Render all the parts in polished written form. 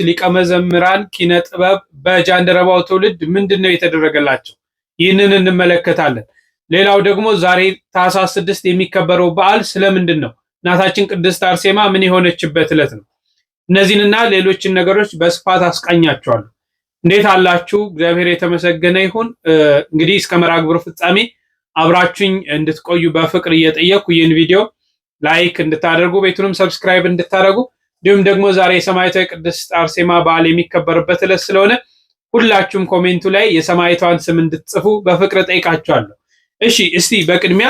ሊቀ መዘምራን ኪነ ጥበብ በጃንደረባው ትውልድ ምንድነው የተደረገላቸው? ይህንን እንመለከታለን። ሌላው ደግሞ ዛሬ ታኅሳስ 6 የሚከበረው በዓል ስለምንድን ነው? እናታችን ቅድስት አርሴማ ምን የሆነችበት ዕለት ነው? እነዚህንና ሌሎችን ነገሮች በስፋት አስቃኛቸዋለሁ። እንዴት አላችሁ? እግዚአብሔር የተመሰገነ ይሁን። እንግዲህ እስከ መርሐ ግብሩ ፍጻሜ አብራችሁኝ እንድትቆዩ በፍቅር እየጠየቅኩ ይህን ቪዲዮ ላይክ እንድታደርጉ ቤቱንም ሰብስክራይብ እንድታደርጉ እንዲሁም ደግሞ ዛሬ የሰማዕቷ ቅድስት አርሴማ በዓል የሚከበርበት ዕለት ስለሆነ ሁላችሁም ኮሜንቱ ላይ የሰማዕቷን ስም እንድትጽፉ በፍቅር ጠይቃችኋለሁ። እሺ እስቲ በቅድሚያ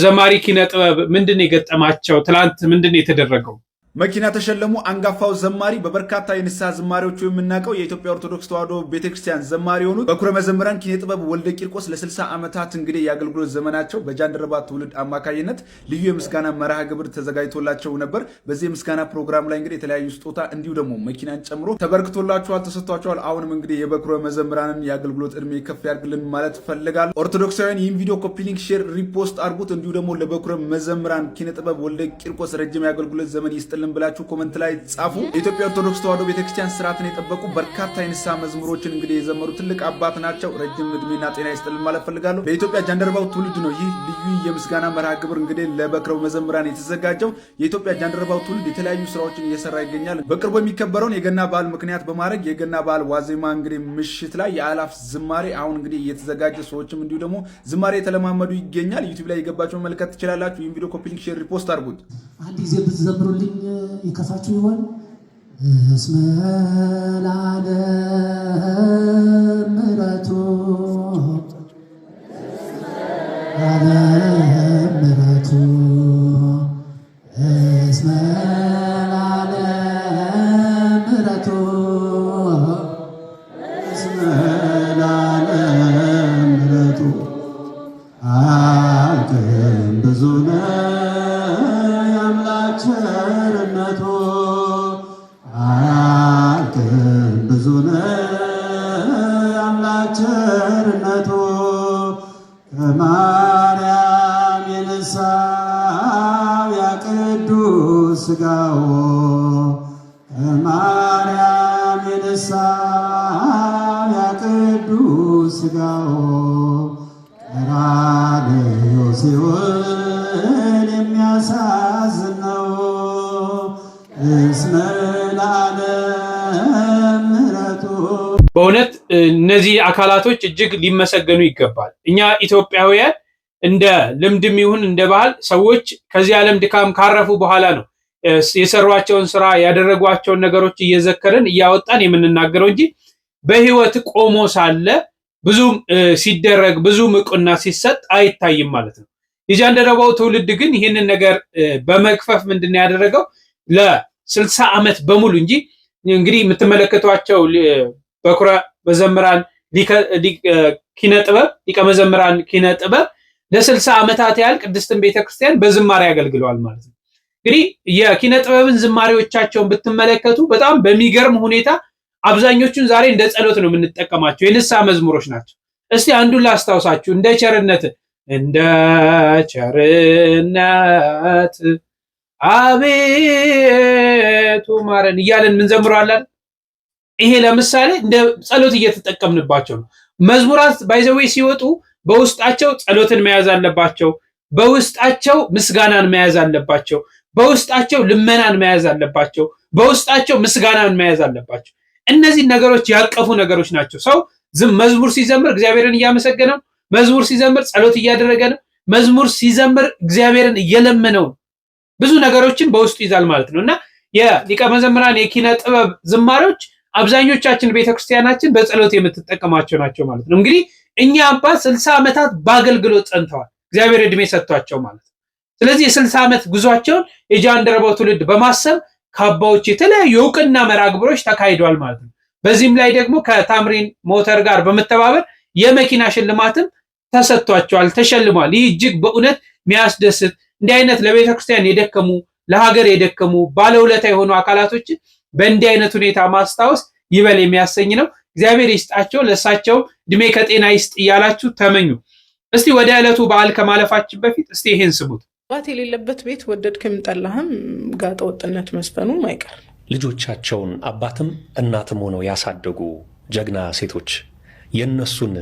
ዘማሪ ኪነ ጥበብ ምንድነው የገጠማቸው? ትላንት ምንድነው የተደረገው? መኪና ተሸለሙ። አንጋፋው ዘማሪ በበርካታ የንስሐ ዝማሬዎቹ የምናውቀው የኢትዮጵያ ኦርቶዶክስ ተዋሕዶ ቤተክርስቲያን ዘማሪ የሆኑት በኩረ መዘምራን ኪነ ጥበብ ወልደ ቂርቆስ ለ60 ዓመታት እንግዲህ የአገልግሎት ዘመናቸው በጃንደረባ ትውልድ አማካኝነት ልዩ የምስጋና መርሃ ግብር ተዘጋጅቶላቸው ነበር። በዚህ የምስጋና ፕሮግራም ላይ እንግዲህ የተለያዩ ስጦታ እንዲሁ ደግሞ መኪናን ጨምሮ ተበርክቶላቸዋል፣ ተሰጥቷቸዋል። አሁንም እንግዲህ የበኩረ መዘምራንን የአገልግሎት እድሜ ከፍ ያድርግልን ማለት ፈልጋለሁ። ኦርቶዶክሳውያን ይህን ቪዲዮ ኮፒ ሊንክ፣ ሼር፣ ሪፖስት አድርጉት። እንዲሁ ደግሞ ለበኩረ መዘምራን ኪነ ጥበብ ወልደ ቂርቆስ ረጅም የአገልግሎት ዘመን ይስጥልን ብላችሁ ኮመንት ላይ ጻፉ። የኢትዮጵያ ኦርቶዶክስ ተዋሕዶ ቤተክርስቲያን ስርዓትን የጠበቁ በርካታ የንስሐ መዝሙሮችን እንግዲህ የዘመሩ ትልቅ አባት ናቸው። ረጅም እድሜና ጤና ይስጥልን ማለት ፈልጋለሁ። በኢትዮጵያ ጃንደረባው ትውልድ ነው ይህ ልዩ የምስጋና መርሃ ግብር እንግዲህ ለበኩረ መዘምራን የተዘጋጀው። የኢትዮጵያ ጃንደረባው ትውልድ የተለያዩ ስራዎችን እየሰራ ይገኛል። በቅርቡ የሚከበረውን የገና በዓል ምክንያት በማድረግ የገና በዓል ዋዜማ እንግዲህ ምሽት ላይ የአላፍ ዝማሬ አሁን እንግዲህ እየተዘጋጀ ሰዎችም እንዲሁ ደግሞ ዝማሬ የተለማመዱ ይገኛል። ዩቲዩብ ላይ የገባችሁ መመልከት ትችላላችሁ። ይህን ቪዲዮ ኮፒ ሊንክ፣ ሼር፣ ሪፖስት አድርጉት። አንድ ጊዜ ብትዘምሩልኝ ይከፋችሁ ይሆን? እስመ ለዓለም ምሕረቱ ለዓለም ምሕረቱ እስመ ለዓለም ምሕረቱ እስመ ለዓለም ምሕረቱ አልክም ብዙ ነው የአምላክ ቸርነቱ አልክም ብዙ ነው የአምላክ ቸርነቱ ከማርያም የነሳው ያ ቅዱስ ሥጋው ከማርያም የነሳው ያ ቅዱስ ሥጋው ቀራንዮ ሲኦል የሚያሳዝን ነው። እስመ ለዓለም ምሕረቱ። በእውነት እነዚህ አካላቶች እጅግ ሊመሰገኑ ይገባል። እኛ ኢትዮጵያውያን እንደ ልምድም ይሁን እንደ ባህል ሰዎች ከዚህ ዓለም ድካም ካረፉ በኋላ ነው የሰሯቸውን ስራ ያደረጓቸውን ነገሮች እየዘከርን እያወጣን የምንናገረው እንጂ በህይወት ቆሞ ሳለ ብዙ ሲደረግ ብዙ ዕውቅና ሲሰጥ አይታይም ማለት ነው። የጃንደረባው ትውልድ ግን ይህንን ነገር በመክፈፍ ምንድነው ያደረገው? ለ60 ዓመት በሙሉ እንጂ እንግዲህ የምትመለከቷቸው በኩረ መዘምራን ኪነ ጥበብ ሊቀ መዘምራን ኪነ ጥበብ ለ60 ዓመታት ያህል ቅድስትን ቤተክርስቲያን በዝማሬ አገልግለዋል ማለት ነው። እንግዲህ የኪነ ጥበብን ዝማሬዎቻቸውን ብትመለከቱ በጣም በሚገርም ሁኔታ አብዛኞቹን ዛሬ እንደ ጸሎት ነው የምንጠቀማቸው፣ የንስሐ መዝሙሮች ናቸው። እስቲ አንዱን ላስታውሳችሁ። እንደ ቸርነት አቤቱ ማረን እያለን ምንዘምረዋለን። ይሄ ለምሳሌ እንደ ጸሎት እየተጠቀምንባቸው ነው። መዝሙራት ባይዘዌ ሲወጡ በውስጣቸው ጸሎትን መያዝ አለባቸው፣ በውስጣቸው ምስጋናን መያዝ አለባቸው፣ በውስጣቸው ልመናን መያዝ አለባቸው፣ በውስጣቸው ምስጋናን መያዝ አለባቸው። እነዚህ ነገሮች ያቀፉ ነገሮች ናቸው። ሰው መዝሙር ሲዘምር እግዚአብሔርን እያመሰገነ ነው። መዝሙር ሲዘምር ጸሎት እያደረገ ነው። መዝሙር ሲዘምር እግዚአብሔርን እየለመነው ብዙ ነገሮችን በውስጡ ይዛል ማለት ነው። እና የሊቀ መዘምራን የኪነ ጥበብ ዝማሬዎች አብዛኞቻችን ቤተክርስቲያናችን በጸሎት የምትጠቀማቸው ናቸው ማለት ነው። እንግዲህ እኛ አባት 60 ዓመታት በአገልግሎት ጸንተዋል፣ እግዚአብሔር እድሜ ሰጥቷቸው ማለት ነው። ስለዚህ የ60 ዓመት ጉዟቸውን የጃንደረባው ትውልድ በማሰብ ካባዎች፣ የተለያዩ የዕውቅና መርሃ ግብሮች ተካሂደዋል ማለት ነው። በዚህም ላይ ደግሞ ከታምሪን ሞተር ጋር በመተባበር የመኪና ሽልማትም ተሰጥቷቸዋል፣ ተሸልሟል። ይህ እጅግ በእውነት የሚያስደስት እንዲህ አይነት ለቤተክርስቲያን የደከሙ ለሀገር የደከሙ ባለውለታ የሆኑ አካላቶችን በእንዲህ አይነት ሁኔታ ማስታወስ ይበል የሚያሰኝ ነው። እግዚአብሔር ይስጣቸው፣ ለሳቸው እድሜ ከጤና ይስጥ እያላችሁ ተመኙ። እስቲ ወደ ዕለቱ በዓል ከማለፋችን በፊት እስቲ ይሄን ስሙት። ባት የሌለበት ቤት ወደድክም ጠላህም ጋጠ ወጥነት መስፈኑ አይቀር። ልጆቻቸውን አባትም እናትም ሆነው ያሳደጉ ጀግና ሴቶች የነሱን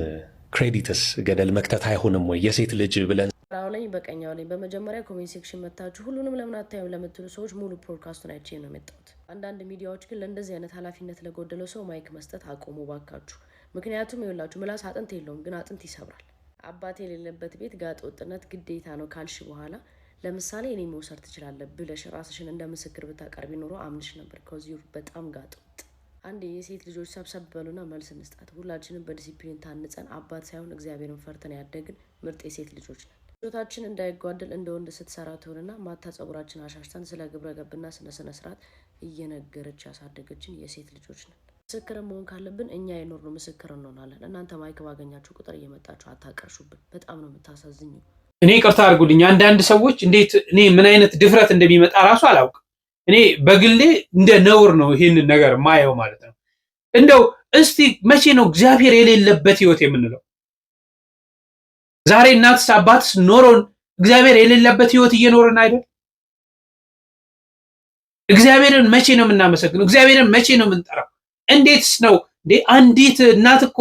ክሬዲትስ ገደል መክተት አይሆንም ወይ? የሴት ልጅ ብለን አሁን በቀኛው ላይ በመጀመሪያ ኮሜንት ሴክሽን መታችሁ ሁሉንም ለምን አታዩም ለምትሉ ሰዎች ሙሉ ፖድካስቱን አይቼ ነው የመጣሁት። አንዳንድ ሚዲያዎች ግን ለእንደዚህ አይነት ኃላፊነት ለጎደለው ሰው ማይክ መስጠት አቆሙ ባካችሁ። ምክንያቱም ይኸውላችሁ ምላስ አጥንት የለውም ግን አጥንት ይሰብራል። አባት የሌለበት ቤት ጋጥ ወጥነት ግዴታ ነው ካልሽ በኋላ ለምሳሌ እኔ መውሰድ ትችላለህ ብለሽ ራስሽን እንደ ምስክር ብታቀርቢ ኖሮ አምንሽ ነበር። ከዚሁ በጣም ጋጥ ወጥ አንድ የሴት ልጆች ሰብሰብ በሉና መልስ እንስጣት። ሁላችንም በዲሲፕሊን ታንጸን አባት ሳይሆን እግዚአብሔርን ፈርተን ያደግን ምርጥ የሴት ልጆች ነን። ጆታችን እንዳይጓደል እንደ ወንድ ስትሰራ ትሆንና ማታ ጸጉራችን አሻሽተን ስለ ግብረ ገብና ስነ ስርዓት እየነገረች ያሳደገችን የሴት ልጆች ነን። ምስክር መሆን ካለብን እኛ የኖርነው ምስክር እንሆናለን። እናንተ ማይክ ባገኛችሁ ቁጥር እየመጣችሁ አታቀርሹብን። በጣም ነው የምታሳዝኙ። እኔ ይቅርታ አድርጉልኝ። አንዳንድ ሰዎች እንዴት እኔ ምን አይነት ድፍረት እንደሚመጣ ራሱ አላውቅም። እኔ በግሌ እንደ ነውር ነው ይሄንን ነገር ማየው ማለት ነው። እንደው እስቲ መቼ ነው እግዚአብሔር የሌለበት ህይወት የምንለው? ዛሬ እናትስ አባትስ ኖሮን እግዚአብሔር የሌለበት ህይወት እየኖርን አይደል? እግዚአብሔርን መቼ ነው የምናመሰግነው? እግዚአብሔርን መቼ ነው የምንጠራው? እንዴትስ ነው እንዴ? አንዲት እናት እኮ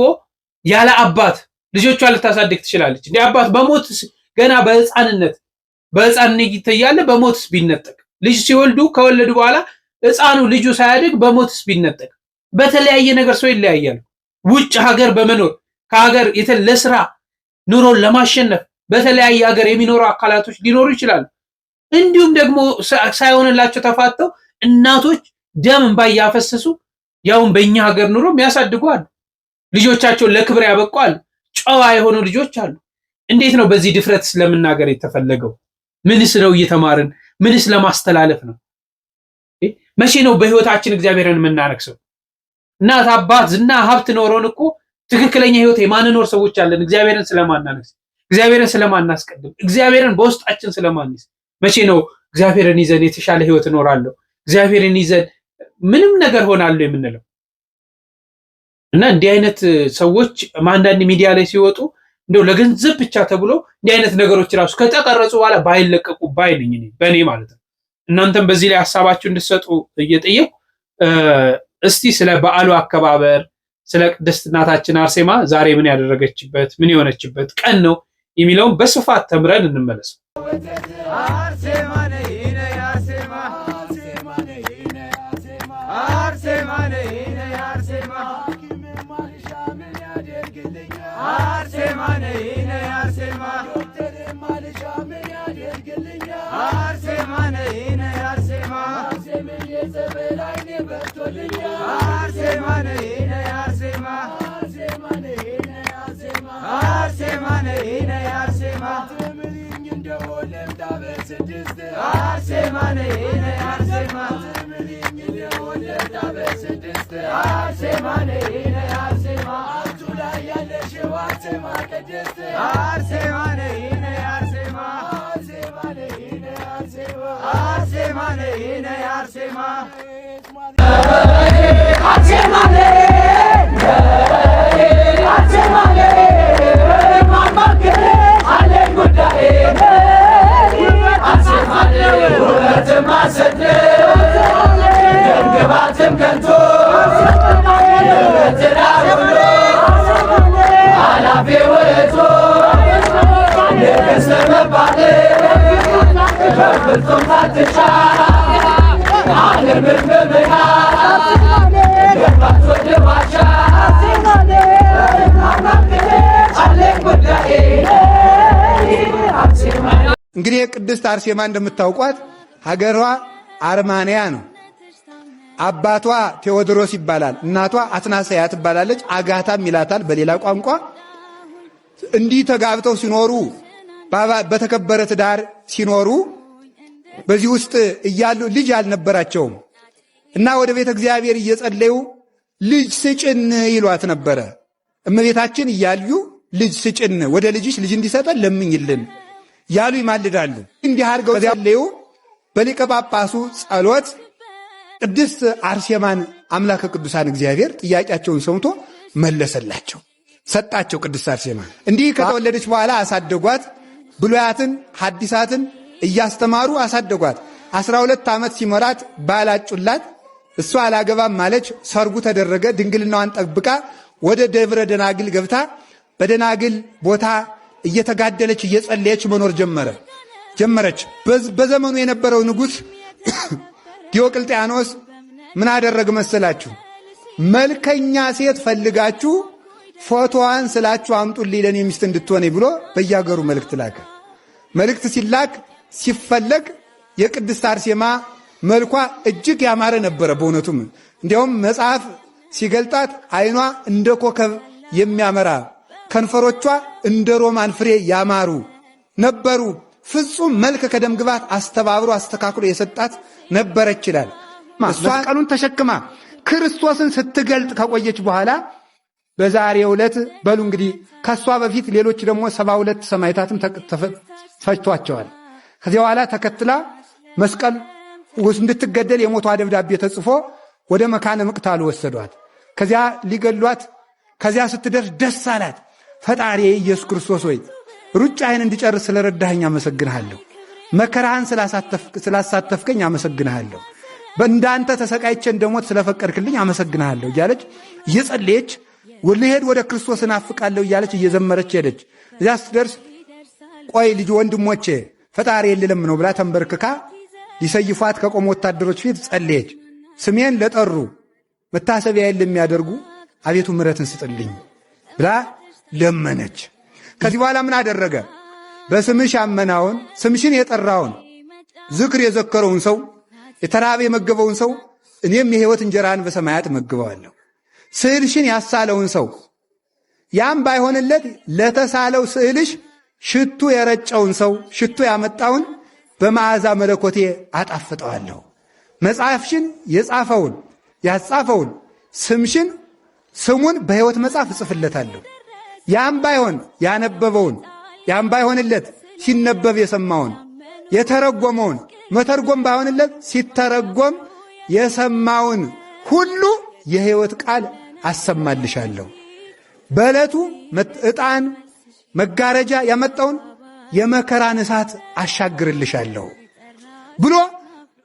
ያለ አባት ልጆቿን ልታሳድግ ትችላለች። እንዴ አባት በሞትስ ገና በህፃንነት እያለ በሞትስ ቢነጠቅ፣ ልጅ ሲወልዱ ከወለዱ በኋላ ህፃኑ ልጁ ሳያድግ በሞትስ ቢነጠቅ፣ በተለያየ ነገር ሰው ይለያያል። ውጭ ሀገር በመኖር ከሀገር ለስራ ኑሮን ለማሸነፍ በተለያየ ሀገር የሚኖሩ አካላቶች ሊኖሩ ይችላሉ። እንዲሁም ደግሞ ሳይሆንላቸው ተፋተው እናቶች ደም እንባ እያፈሰሱ ያውን በእኛ ሀገር ኑሮ የሚያሳድጉ አሉ። ልጆቻቸውን ለክብር ያበቁ አሉ። ጨዋ የሆኑ ልጆች አሉ። እንዴት ነው በዚህ ድፍረት ስለመናገር የተፈለገው? ምንስ ነው እየተማርን? ምንስ ለማስተላለፍ ነው? መቼ ነው በህይወታችን እግዚአብሔርን የምናነግሰው? እናት አባት ዝና ሀብት ኖሮን እኮ ትክክለኛ ህይወት የማንኖር ሰዎች አለን። እግዚአብሔርን ስለማናነግስ፣ እግዚአብሔርን ስለማናስቀድም፣ እግዚአብሔርን በውስጣችን ስለማንይዝ መቼ ነው እግዚአብሔርን ይዘን የተሻለ ህይወት እኖራለሁ፣ እግዚአብሔርን ይዘን ምንም ነገር ሆናለሁ የምንለው? እና እንዲህ አይነት ሰዎች አንዳንድ ሚዲያ ላይ ሲወጡ እንደው ለገንዘብ ብቻ ተብሎ እንዲህ አይነት ነገሮች ራሱ ከተቀረጹ በኋላ ባይለቀቁ ባይ ነኝ እኔ በእኔ ማለት ነው። እናንተም በዚህ ላይ ሐሳባችሁ እንድትሰጡ እየጠየቁ እስቲ ስለ በዓሉ አከባበር ስለ ቅድስት እናታችን አርሴማ ዛሬ ምን ያደረገችበት ምን የሆነችበት ቀን ነው የሚለውን በስፋት ተምረን እንመለስ። እንግዲህ ቅድስት አርሴማ እንደምታውቋት ሀገሯ አርማንያ ነው። አባቷ ቴዎድሮስ ይባላል። እናቷ አትናሳያ ትባላለች። አጋታም ይላታል በሌላ ቋንቋ። እንዲህ ተጋብተው ሲኖሩ በተከበረ ትዳር ሲኖሩ በዚህ ውስጥ እያሉ ልጅ አልነበራቸውም እና ወደ ቤተ እግዚአብሔር እየጸለዩ ልጅ ስጭን ይሏት ነበረ። እመቤታችን እያሉ ልጅ ስጭን፣ ወደ ልጅሽ ልጅ እንዲሰጠን ለምኝልን ያሉ ይማልዳሉ። እንዲህ አድርገው ጸለዩ። በሊቀ ጳጳሱ ጸሎት ቅድስት አርሴማን አምላከ ቅዱሳን እግዚአብሔር ጥያቄያቸውን ሰምቶ መለሰላቸው፣ ሰጣቸው። ቅድስት አርሴማ እንዲህ ከተወለደች በኋላ አሳደጓት። ብሉያትን ሐዲሳትን እያስተማሩ አሳደጓት። 12 ዓመት ሲሞራት ባላጩላት። እሷ አላገባም ማለች። ሰርጉ ተደረገ። ድንግልናዋን ጠብቃ ወደ ደብረ ደናግል ገብታ በደናግል ቦታ እየተጋደለች እየጸለየች መኖር ጀመረች። በዘመኑ የነበረው ንጉሥ ዲዮቅልጥያኖስ ምን አደረግ መሰላችሁ? መልከኛ ሴት ፈልጋችሁ ፎቶዋን ስላችሁ አምጡልኝ ለኔ ሚስት እንድትሆነ ብሎ በያገሩ መልእክት ላከ። መልእክት ሲላክ ሲፈለግ የቅድስት አርሴማ መልኳ እጅግ ያማረ ነበረ። በእውነቱም እንዲያውም መጽሐፍ ሲገልጣት ዓይኗ እንደ ኮከብ የሚያመራ ከንፈሮቿ እንደ ሮማን ፍሬ ያማሩ ነበሩ። ፍጹም መልክ ከደም ግባት አስተባብሮ አስተካክሎ የሰጣት ነበረች ይላል። መስቀሉን ተሸክማ ክርስቶስን ስትገልጥ ከቆየች በኋላ በዛሬው ዕለት በሉ እንግዲህ ከሷ በፊት ሌሎች ደግሞ 72 ሰማዕታትም ፈጅቷቸዋል። ከዚያ በኋላ ተከትላ መስቀል ውስጥ እንድትገደል የሞቷ ደብዳቤ ተጽፎ ወደ መካነ ምቅታል ወሰዷት። ከዚያ ሊገሏት ከዚያ ስትደርስ ደስ አላት። ፈጣሪ ኢየሱስ ክርስቶስ ሆይ ሩጫዬን እንድጨርስ ስለረዳኸኝ አመሰግንሃለሁ። መከራህን ስላሳተፍከኝ አመሰግንሃለሁ። በእንዳንተ ተሰቃይቼ እንደሞት ስለፈቀድክልኝ አመሰግንሃለሁ እያለች እየጸለየች ልሄድ ወደ ክርስቶስ እናፍቃለሁ እያለች እየዘመረች ሄደች። እዚያ ስትደርስ ቆይ ልጅ ወንድሞቼ ፈጣሪ የለም ነው ብላ ተንበርክካ ሊሰይፏት ከቆሙ ወታደሮች ፊት ጸለየች። ስሜን ለጠሩ መታሰቢያዬን ለሚያደርጉ አቤቱ ምሕረትን ስጥልኝ ብላ ለመነች። ከዚህ በኋላ ምን አደረገ? በስምሽ ያመናውን ስምሽን የጠራውን ዝክር የዘከረውን ሰው የተራበ የመገበውን ሰው እኔም የሕይወት እንጀራን በሰማያት መግበዋለሁ። ስዕልሽን ያሳለውን ሰው ያም ባይሆንለት ለተሳለው ስዕልሽ ሽቱ የረጨውን ሰው ሽቱ ያመጣውን በመዓዛ መለኮቴ አጣፍጠዋለሁ። መጽሐፍሽን የጻፈውን ያጻፈውን ስሙን በሕይወት መጽሐፍ እጽፍለታለሁ። ያም ባይሆን ያነበበውን ያም ባይሆንለት ሲነበብ የሰማውን የተረጎመውን መተርጎም ባይሆንለት ሲተረጎም የሰማውን ሁሉ የሕይወት ቃል አሰማልሻለሁ። በዕለቱ ዕጣን መጋረጃ ያመጣውን የመከራን እሳት አሻግርልሻለሁ ብሎ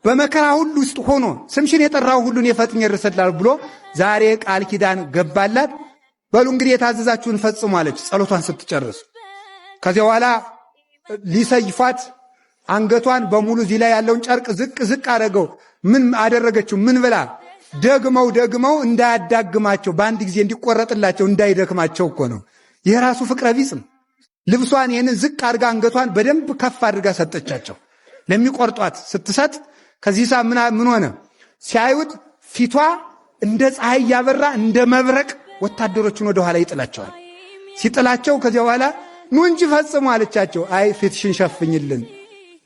በመከራ ሁሉ ውስጥ ሆኖ ስምሽን የጠራው ሁሉን የፈጥኝ እርስላለሁ ብሎ ዛሬ ቃል ኪዳን ገባላት። በሉ እንግዲህ የታዘዛችሁን ፈጽሙ አለች ጸሎቷን ስትጨርስ። ከዚያ በኋላ ሊሰይፏት አንገቷን በሙሉ እዚህ ላይ ያለውን ጨርቅ ዝቅ አደረገው። ምን አደረገችው? ምን ብላ ደግመው እንዳያዳግማቸው በአንድ ጊዜ እንዲቆረጥላቸው እንዳይደክማቸው እኮ ነው። የራሱ ፍቅረ ቢጽም ልብሷን ይህንን ዝቅ አድርጋ አንገቷን በደንብ ከፍ አድርጋ ሰጠቻቸው። ለሚቆርጧት ስትሰጥ ከዚህ ሳ ምን ሆነ? ሲያዩት ፊቷ እንደ ፀሐይ ያበራ እንደ መብረቅ ወታደሮቹን ወደ ኋላ ይጥላቸዋል። ሲጥላቸው ከዚያ በኋላ ኑ እንጂ ፈጽሙ አለቻቸው። አይ ፊትሽን ሸፍኝልን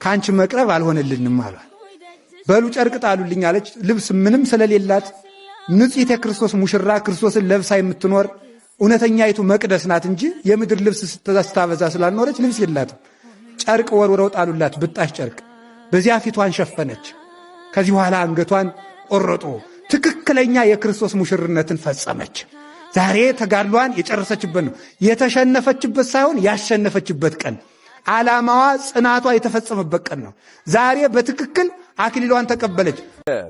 ከአንቺ መቅረብ አልሆነልንም አሏል። በሉ ጨርቅ ጣሉልኝ አለች። ልብስ ምንም ስለሌላት ንጽሕት የክርስቶስ ሙሽራ ክርስቶስን ለብሳ የምትኖር እውነተኛይቱ መቅደስ ናት እንጂ የምድር ልብስ ስታበዛ ስላልኖረች ልብስ የላትም። ጨርቅ ወርውረው ጣሉላት፣ ብጣሽ ጨርቅ። በዚያ ፊቷን ሸፈነች። ከዚህ በኋላ አንገቷን ቆረጡ። ትክክለኛ የክርስቶስ ሙሽርነትን ፈጸመች። ዛሬ ተጋድሏን የጨረሰችበት ነው። የተሸነፈችበት ሳይሆን ያሸነፈችበት ቀን፣ ዓላማዋ ጽናቷ የተፈጸመበት ቀን ነው። ዛሬ በትክክል አክሊሏን ተቀበለች።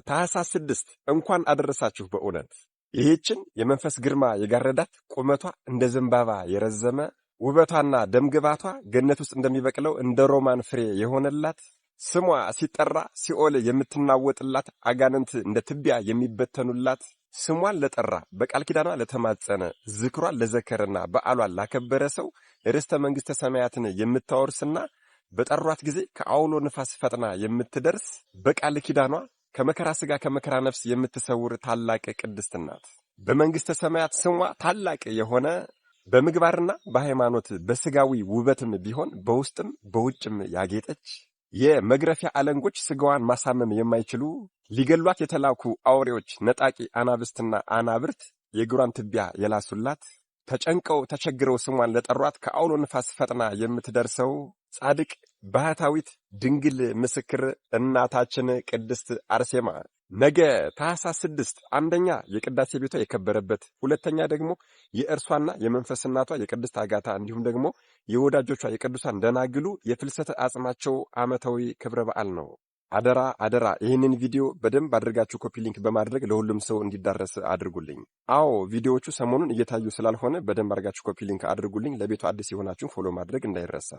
ታኅሳስ 6 እንኳን አደረሳችሁ። በእውነት ይህችን የመንፈስ ግርማ የጋረዳት ቁመቷ እንደ ዘንባባ የረዘመ ውበቷና ደምግባቷ ገነት ውስጥ እንደሚበቅለው እንደ ሮማን ፍሬ የሆነላት ስሟ ሲጠራ ሲኦል የምትናወጥላት አጋንንት እንደ ትቢያ የሚበተኑላት ስሟን ለጠራ በቃል ኪዳኗ ለተማጸነ ዝክሯን ለዘከረና በዓሏን ላከበረ ሰው ርስተ መንግሥተ ሰማያትን የምታወርስና በጠሯት ጊዜ ከአውሎ ንፋስ ፈጥና የምትደርስ በቃል ኪዳኗ ከመከራ ሥጋ ከመከራ ነፍስ የምትሰውር ታላቅ ቅድስት ናት። በመንግሥተ ሰማያት ስሟ ታላቅ የሆነ በምግባርና በሃይማኖት በሥጋዊ ውበትም ቢሆን በውስጥም በውጭም ያጌጠች የመግረፊያ አለንጎች ሥጋዋን ማሳመም የማይችሉ ሊገሏት የተላኩ አውሬዎች ነጣቂ አናብስትና አናብርት የእግሯን ትቢያ የላሱላት ተጨንቀው ተቸግረው ስሟን ለጠሯት ከአውሎ ንፋስ ፈጥና የምትደርሰው ጻድቅ ባህታዊት ድንግል ምስክር እናታችን ቅድስት አርሴማ ነገ ታኅሳስ 6 አንደኛ የቅዳሴ ቤቷ የከበረበት፣ ሁለተኛ ደግሞ የእርሷና የመንፈስ እናቷ የቅድስት አጋታ እንዲሁም ደግሞ የወዳጆቿ የቅዱሳን ደናግሉ የፍልሰተ አጽማቸው ዓመታዊ ክብረ በዓል ነው። አደራ አደራ ይህንን ቪዲዮ በደንብ አድርጋችሁ ኮፒ ሊንክ በማድረግ ለሁሉም ሰው እንዲዳረስ አድርጉልኝ። አዎ ቪዲዮዎቹ ሰሞኑን እየታዩ ስላልሆነ በደንብ አድርጋችሁ ኮፒ ሊንክ አድርጉልኝ። ለቤቱ አዲስ የሆናችሁ ፎሎ ማድረግ እንዳይረሳ።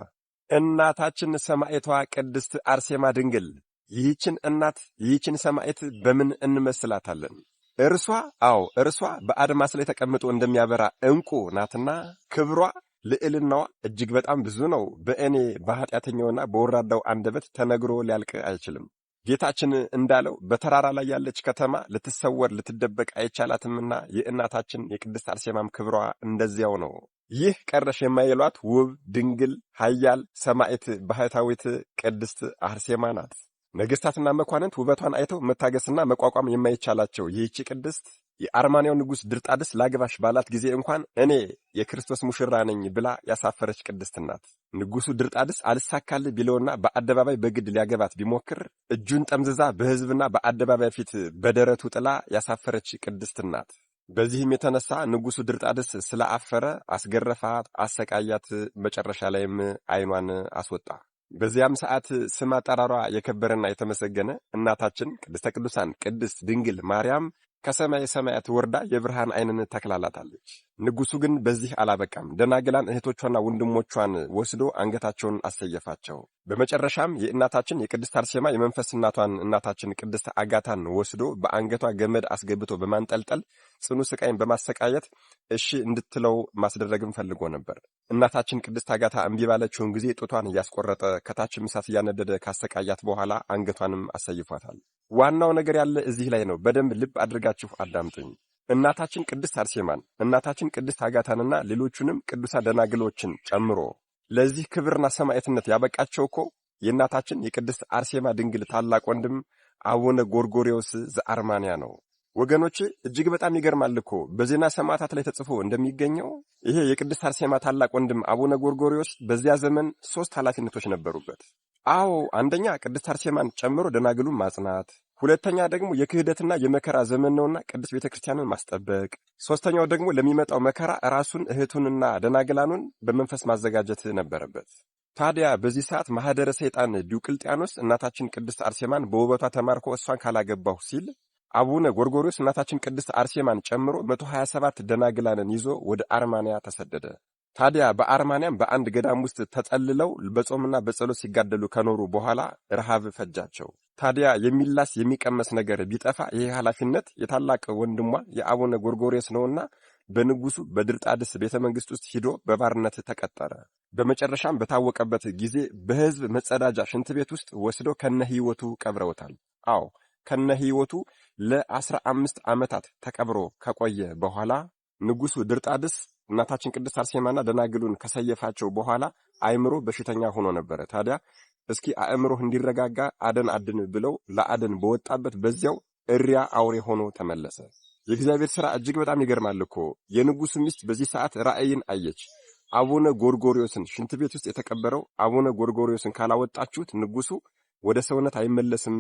እናታችን ሰማዕቷ ቅድስት አርሴማ ድንግል ይህችን እናት ይህችን ሰማዕት በምን እንመስላታለን? እርሷ በአድማስ ላይ ተቀምጦ እንደሚያበራ ዕንቁ ናትና ክብሯ ልዕልናዋ እጅግ በጣም ብዙ ነው። በእኔ በኃጢአተኛውና በወራዳው አንደበት ተነግሮ ሊያልቅ አይችልም። ጌታችን እንዳለው በተራራ ላይ ያለች ከተማ ልትሰወር ልትደበቅ አይቻላትምና የእናታችን የቅድስት አርሴማም ክብሯ እንደዚያው ነው። ይህ ቀረሽ የማይሏት ውብ ድንግል ኃያል ሰማዕት ባህታዊት ቅድስት አርሴማ ናት። ነገሥታትና መኳንንት ውበቷን አይተው መታገስና መቋቋም የማይቻላቸው ይህች ቅድስት የአርማንያው ንጉሥ ድርጣድስ ላግባሽ ባላት ጊዜ እንኳን እኔ የክርስቶስ ሙሽራ ነኝ ብላ ያሳፈረች ቅድስት ናት። ንጉሡ ድርጣድስ አልሳካልህ ቢለውና በአደባባይ በግድ ሊያገባት ቢሞክር እጁን ጠምዝዛ በሕዝብና በአደባባይ ፊት በደረቱ ጥላ ያሳፈረች ቅድስት ናት። በዚህም የተነሳ ንጉሡ ድርጣድስ ስላአፈረ አስገረፋት፣ አሰቃያት። መጨረሻ ላይም ዓይኗን አስወጣ። በዚያም ሰዓት ስም አጠራሯ የከበረና የተመሰገነ እናታችን ቅድስተ ቅዱሳን ቅድስት ድንግል ማርያም ከሰማይ ሰማያት ወርዳ የብርሃን ዓይንን ተክላላታለች። ንጉሡ ግን በዚህ አላበቃም። ደናግላን እህቶቿና ወንድሞቿን ወስዶ አንገታቸውን አሰየፋቸው። በመጨረሻም የእናታችን የቅድስት አርሴማ የመንፈስ እናቷን እናታችን ቅድስት አጋታን ወስዶ በአንገቷ ገመድ አስገብቶ በማንጠልጠል ጽኑ ስቃይን በማሰቃየት እሺ እንድትለው ማስደረግም ፈልጎ ነበር። እናታችን ቅድስት አጋታ እምቢ ባለችውን ጊዜ ጡቷን እያስቆረጠ ከታችም እሳት እያነደደ ካሰቃያት በኋላ አንገቷንም አሰይፏታል። ዋናው ነገር ያለ እዚህ ላይ ነው። በደንብ ልብ አድርጋችሁ አዳምጡኝ። እናታችን ቅድስት አርሴማን እናታችን ቅድስት አጋታንና ሌሎቹንም ቅዱሳን ደናግሎችን ጨምሮ ለዚህ ክብርና ሰማዕትነት ያበቃቸው እኮ የእናታችን የቅድስት አርሴማ ድንግል ታላቅ ወንድም አቡነ ጎርጎርዮስ ዘአርማንያ ነው። ወገኖቼ እጅግ በጣም ይገርማል እኮ በዜና ሰማዕታት ላይ ተጽፎ እንደሚገኘው ይሄ የቅድስት አርሴማ ታላቅ ወንድም አቡነ ጎርጎርዮስ በዚያ ዘመን 3 ኃላፊነቶች ነበሩበት። አዎ አንደኛ ቅድስት አርሴማን ጨምሮ ደናግሉን ማጽናት፣ ሁለተኛ ደግሞ የክህደትና የመከራ ዘመን ነውና ቅድስት ቤተክርስቲያንን ማስጠበቅ፣ ሶስተኛው ደግሞ ለሚመጣው መከራ ራሱን እህቱንና ደናግላኑን በመንፈስ ማዘጋጀት ነበረበት። ታዲያ በዚህ ሰዓት ማህደረ ሰይጣን ዲዮቅልጥያኖስ እናታችን ቅድስት አርሴማን በውበቷ ተማርኮ እሷን ካላገባሁ ሲል አቡነ ጎርጎርዮስ እናታችን ቅድስት አርሴማን ጨምሮ 127 ደናግላንን ይዞ ወደ አርማንያ ተሰደደ። ታዲያ በአርማንያም በአንድ ገዳም ውስጥ ተጠልለው በጾምና በጸሎት ሲጋደሉ ከኖሩ በኋላ ረሃብ ፈጃቸው። ታዲያ የሚላስ የሚቀመስ ነገር ቢጠፋ ይሄ ኃላፊነት የታላቅ ወንድሟ የአቡነ ጎርጎርዮስ ነውና በንጉሱ በድርጣድስ ቤተ መንግሥት ውስጥ ሂዶ በባርነት ተቀጠረ። በመጨረሻም በታወቀበት ጊዜ በሕዝብ መጸዳጃ ሽንት ቤት ውስጥ ወስደው ከነ ሕይወቱ ቀብረውታል። አዎ ከነ ሕይወቱ ለ15 ዓመታት ተቀብሮ ከቆየ በኋላ ንጉሱ ድርጣድስ እናታችን ቅድስት አርሴማና ደናግሉን ከሰየፋቸው በኋላ አእምሮ በሽተኛ ሆኖ ነበረ። ታዲያ እስኪ አእምሮህ እንዲረጋጋ አደን አድን ብለው ለአደን በወጣበት በዚያው እሪያ አውሬ ሆኖ ተመለሰ። የእግዚአብሔር ሥራ እጅግ በጣም ይገርማል እኮ። የንጉሱ ሚስት በዚህ ሰዓት ራእይን አየች። አቡነ ጎርጎርዮስን ሽንት ቤት ውስጥ የተቀበረው አቡነ ጎርጎርዮስን ካላወጣችሁት ንጉሱ ወደ ሰውነት አይመለስም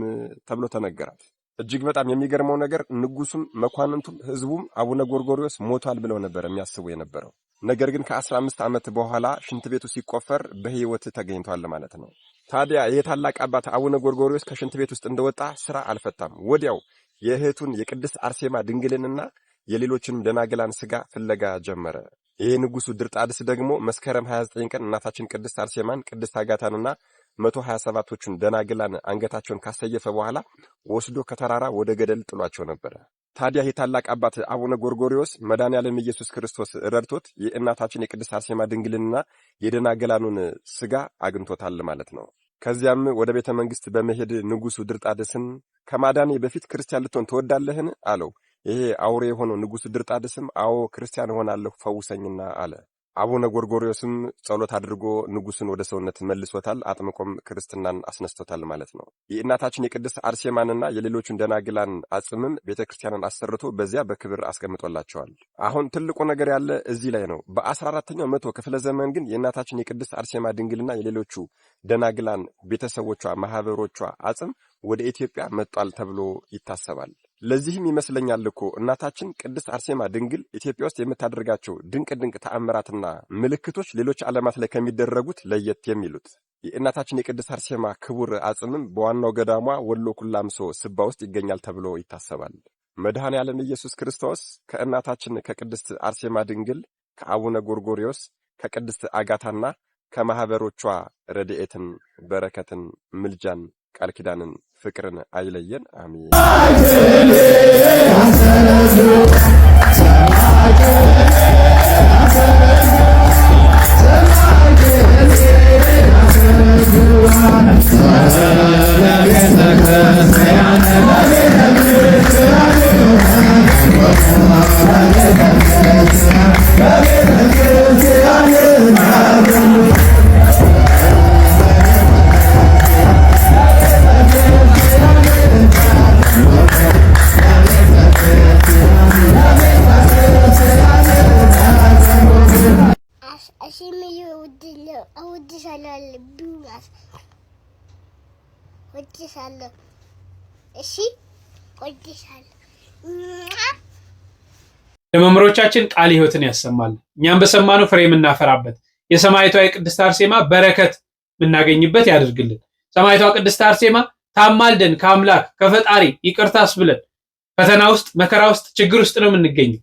ተብሎ ተነገራት። እጅግ በጣም የሚገርመው ነገር ንጉሱም መኳንንቱም ሕዝቡም አቡነ ጎርጎርዮስ ሞቷል ብለው ነበር የሚያስቡ የነበረው። ነገር ግን ከ15 ዓመት በኋላ ሽንት ቤቱ ሲቆፈር በሕይወት ተገኝቷል ማለት ነው። ታዲያ ይህ ታላቅ አባት አቡነ ጎርጎርዮስ ከሽንት ቤት ውስጥ እንደወጣ ሥራ አልፈታም። ወዲያው የእህቱን የቅድስት አርሴማ ድንግልንና የሌሎችንም ደናግላን ሥጋ ፍለጋ ጀመረ። ይህ ንጉሱ ድርጣድስ ደግሞ መስከረም 29 ቀን እናታችን ቅድስት አርሴማን ቅድስት አጋታንና 127ቶቹን ደናግላን አንገታቸውን ካሰየፈ በኋላ ወስዶ ከተራራ ወደ ገደል ጥሏቸው ነበረ። ታዲያ ይህ ታላቅ አባት አቡነ ጎርጎርዮስ መድኃኔዓለም ኢየሱስ ክርስቶስ ረድቶት የእናታችን የቅድስት አርሴማ ድንግልንና የደናግላኑን ሥጋ አግኝቶታል ማለት ነው። ከዚያም ወደ ቤተ መንግሥት በመሄድ ንጉሱ ድርጣድስን ከማዳኔ በፊት ክርስቲያን ልትሆን ትወዳለህን? አለው። ይሄ አውሬ የሆነው ንጉሱ ድርጣድስም አዎ ክርስቲያን እሆናለሁ ፈውሰኝና አለ። አቡነ ጎርጎርዮስም ጸሎት አድርጎ ንጉሱን ወደ ሰውነት መልሶታል። አጥምቆም ክርስትናን አስነስቶታል ማለት ነው። የእናታችን የቅድስት አርሴማንና የሌሎቹን ደናግላን አጽምም ቤተክርስቲያንን አሰርቶ በዚያ በክብር አስቀምጦላቸዋል። አሁን ትልቁ ነገር ያለ እዚህ ላይ ነው። በ14ኛው መቶ ክፍለ ዘመን ግን የእናታችን የቅድስት አርሴማ ድንግልና የሌሎቹ ደናግላን ቤተሰቦቿ፣ ማህበሮቿ አጽም ወደ ኢትዮጵያ መጧል ተብሎ ይታሰባል። ለዚህም ይመስለኛል እኮ እናታችን ቅድስት አርሴማ ድንግል ኢትዮጵያ ውስጥ የምታደርጋቸው ድንቅ ተአምራትና ምልክቶች ሌሎች ዓለማት ላይ ከሚደረጉት ለየት የሚሉት። የእናታችን የቅድስት አርሴማ ክቡር አጽምም በዋናው ገዳሟ ወሎ ኩላምሶ ስባ ውስጥ ይገኛል ተብሎ ይታሰባል። መድኃኔ ዓለም ኢየሱስ ክርስቶስ ከእናታችን ከቅድስት አርሴማ ድንግል ከአቡነ ጎርጎርዮስ ከቅድስት አጋታና ከማህበሮቿ ረድኤትን፣ በረከትን፣ ምልጃን፣ ቃል ኪዳንን፣ ፍቅርን አይለየን። አሜን። ለመምህሮቻችን ቃል ሕይወትን ያሰማል። እኛም በሰማነው ፍሬ የምናፈራበት የሰማዕቷ የቅድስት አርሴማ በረከት የምናገኝበት ያድርግልን። ሰማዕቷ ቅድስት አርሴማ ታማልደን ከአምላክ ከፈጣሪ ይቅርታስ ብለን ፈተና ውስጥ መከራ ውስጥ ችግር ውስጥ ነው የምንገኘው።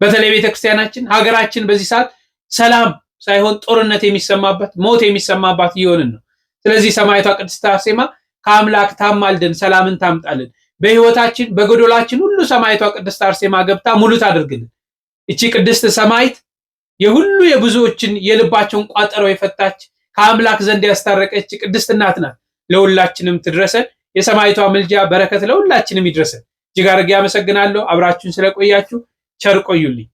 በተለይ ቤተክርስቲያናችን ሀገራችን በዚህ ሰዓት ሰላም ሳይሆን ጦርነት የሚሰማበት ሞት የሚሰማባት እየሆንን ነው። ስለዚህ ሰማዕቷ ቅድስት አርሴማ ከአምላክ ታማልደን ሰላምን ታምጣልን። በህይወታችን በጎዶላችን ሁሉ ሰማዕቷ ቅድስት አርሴማ ገብታ ሙሉ ታድርግልን። እቺ ቅድስት ሰማዕት የሁሉ የብዙዎችን የልባቸውን ቋጠሮ የፈታች ከአምላክ ዘንድ ያስታረቀች ቅድስት እናት ናት። ለሁላችንም ትድረሰን። የሰማዕቷ ምልጃ በረከት ለሁላችንም ይድረሰን። እጅግ አድርጌ አመሰግናለሁ። አብራችሁን ስለቆያችሁ ቸር ቆዩልኝ።